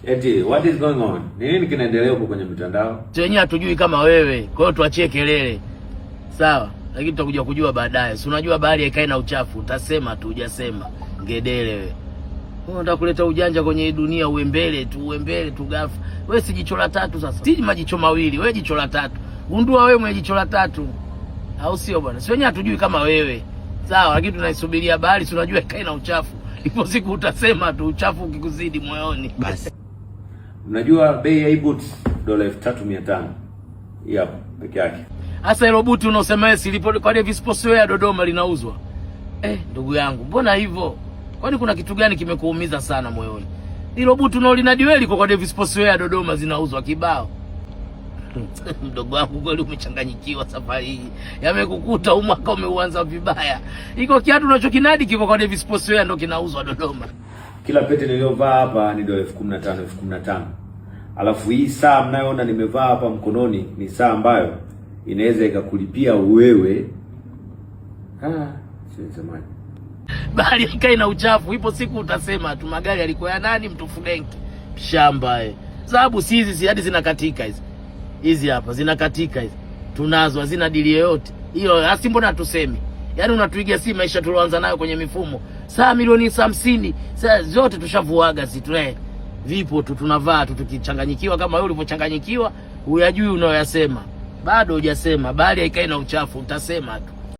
Eti what is going on? Nini kinaendelea huko kwenye mitandao? Wenyewe hatujui kama wewe. Kwa hiyo tuachie kelele. Sawa? Lakini tutakuja kujua baadaye. Si unajua bahari haikai na uchafu. Utasema tu hujasema. Ngedele wewe. Wewe unataka kuleta ujanja kwenye dunia, uembele tu gafu. Wewe si jicho la tatu sasa. Si majicho mawili, wewe jicho la tatu. Gundua wewe mwenye jicho la tatu. Au sio bwana? Si wenyewe hatujui kama wewe. Sawa, lakini tunaisubiria bahari, si unajua haikai na uchafu. Ipo siku utasema tu uchafu ukikuzidi moyoni. Basi. Unajua bei ya boots $3,500. Hapo peke yake. Hasa hilo buti unaosema wewe silipo kwa Davis Sportswear Dodoma linauzwa. Ndugu yangu, mbona hivyo? Kwani kuna kitu gani kimekuumiza sana moyoni? Hilo buti unaolinadi liko kwa Davis Sportswear Dodoma zinauzwa kibao. Mdogo wangu kweli umechanganyikiwa safari hii. Yamekukuta mwaka umeuanza vibaya. Iko kiatu unachokinadi kiko kwa Davis Sportswear ndo kinauzwa Dodoma. Kila pete niliyovaa hapa ni $15,000. Alafu hii saa mnayoona nimevaa hapa mkononi ni saa ambayo inaweza ikakulipia wewe. Sisemaje. Bahari ikai na uchafu, ipo siku utasema tu magari yalikuwa ya nani, mtu Fudenki. Shamba sababu si hizi hadi zinakatika hizi. Hizi hapa zinakatika hizi. Tunazo hazina dili yoyote. Hiyo hasi mbona tuseme. Yaani unatuigia si maisha tuloanza nayo kwenye mifumo. Saa milioni 50, saa zote tushavuaga si tu vipo tu tunavaa tu tukichanganyikiwa kama wewe ulivyochanganyikiwa, huyajui unayoyasema. Bado hujasema, bali haikai na uchafu utasema tu.